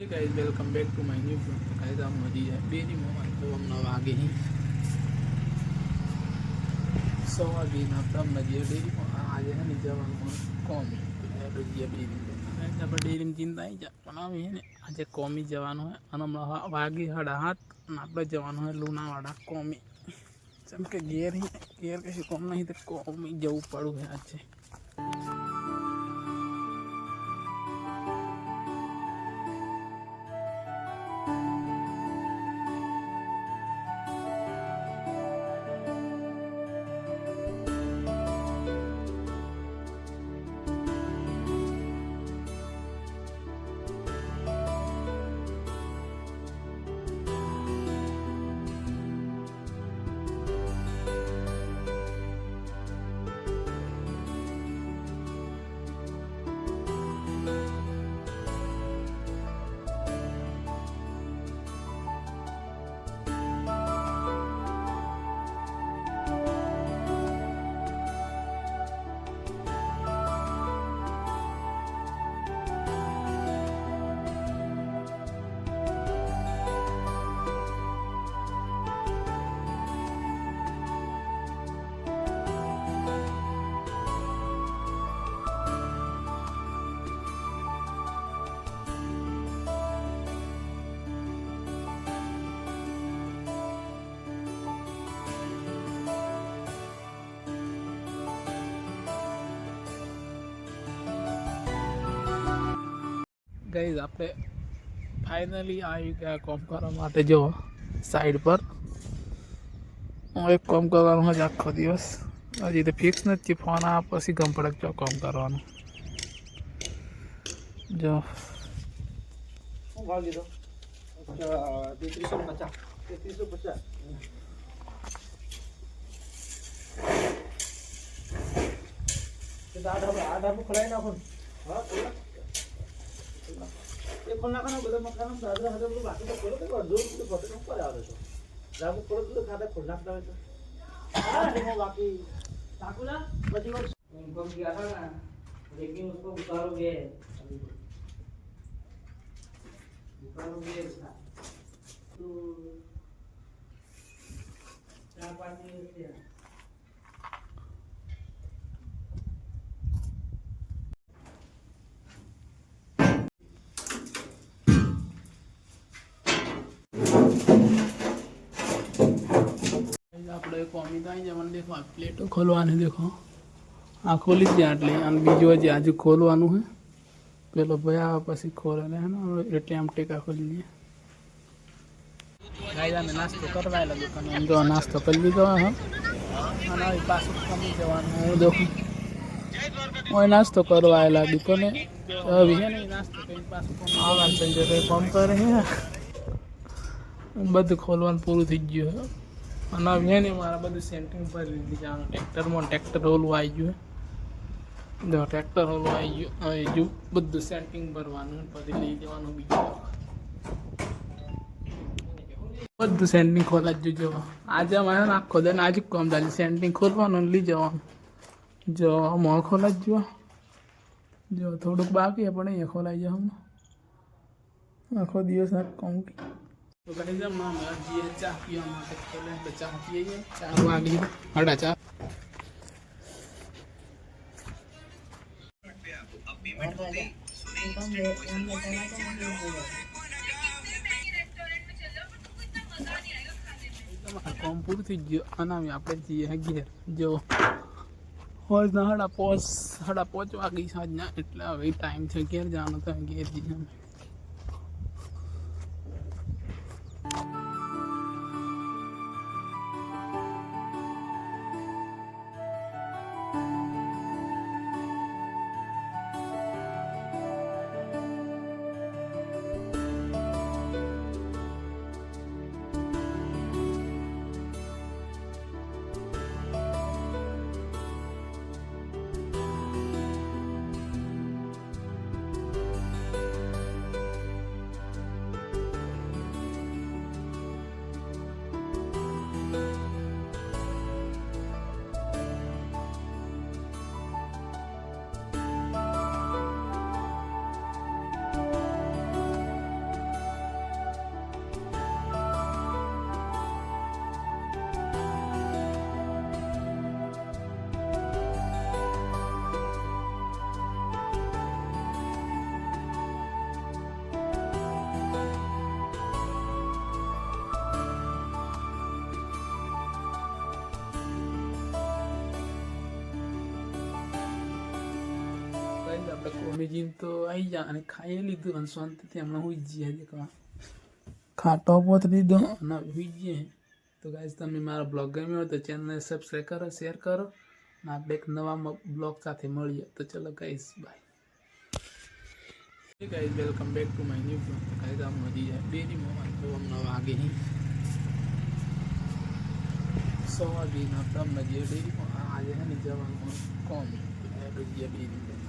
Hey guys, welcome back to my new vlog. तो guys आप मजी है बेरी मोहन तो हम नव आगे ही 100 वागे ना तब मजी है बेरी मोहन आज है नहीं जब हम कॉमी तो यार बेरी बेरी जब डेरी में चिंता ही जा पना भी है आज कॉमी जवान है अनम वागे हड़ा हाथ ना अपने जवान है लूना वाड़ा कॉमी चम के गेर कैसे कॉम नहीं तो कॉमी जाऊ पड़ू है अच्छे गाइस आपने फाइनली आई गया कॉम કરવા માટે જો સાઈડ પર હું એક કોમ કરવાનું છે આખો દિવસ હજી તો ફિક્સ નથી ફોન આ પછી ગમ પડક જો કોમ કરવાનું જો હું ભાવ લીધો 3350 આડા ખોલાઈ નાખો હા એ ખોલ નાખો બધા મકાન દાદરા હદે બધું બાકી તો ખોલો તો અડધો તો ફોટો ઉપર આવે છે રાબુ ખોલો તો ખાતા ખોલ નાખતા હોય તો હા देखो बाकी साकुला बची वर्ष इनको किया था ना लेकिन उसको उतारोगे उसका तो 4-5 दिन से આપણે કોમી થાય જવાનું દેખો આ પ્લેટો ખોલવાની દેખો આ ખોલી જ જાય એટલે અને બીજું હજી આજુ ખોલવાનું છે પેલો ભાઈ આવે પછી ખોલે ને એટલે આમ ટેકા ખોલી લઈએ ગાય અમે નાસ્તો કરવા આવેલા દુકાને એમ જો નાસ્તો કરી લીધો હા અને હવે પાછું કમી જવાનું હું દેખું હું નાસ્તો કરવા આવેલા દુકાને હવે છે ને નાસ્તો કરીને પાછું આવવાનું સંજય કોમ કરે છે બધું ખોલવાનું પૂરું થઈ ગયું છે અને હવે ને મારા બધું સેન્ટિંગ પર લીધી જવાનું ટ્રેક્ટર ઓલું આવી ગયું જો ટ્રેક્ટર ઓલું આવી ગયું હવે જો બધું સેન્ટિંગ ભરવાનું પછી લઈ જવાનું બીજું બધું સેન્ટિંગ ખોલા જ જો આજે અમારે આખો દે આજે કામ ચાલે સેન્ટિંગ ખોલવાનું લઈ જવાનું જો મોં ખોલા જ જો થોડુંક બાકી પણ અહીંયા ખોલાઈ જવાનું આખો દિવસ આ કામ तो गाइस हम हमारा जी चाय पिया माटे चले तो चाय पिए 4 वागे 4:30 કોમ પૂરું થઈ ગયું અને આપણે જઈએ ઘેર જો હોજના 4:30 વાગી સાંજના એટલે હવે ટાઈમ છે ઘેર જવાનો તો ઘેર જઈએ અમે આપણે કોમેજીન તો આવી જા અને ખાઈ લીધું અને શાંતિથી હમણાં હોઈ જઈએ દેખવા ખાટો પોત લીધો અને હોઈ જઈએ. તો ગાઈઝ તમને મારો બ્લોગ ગમ્યો હોય તો ચેનલને સબસ્ક્રાઈબ કરો, શેર કરો અને આપણે એક નવા બ્લોગ સાથે મળીએ. તો ચલો guys by. Guys welcome back to my new blog. Guys આમ વધી જાય ડેરીમાં તો હમણાં વાગે 100 વાગે આપણે ડેરીમાં આજે છે ને જવાનું કોમ ડેરી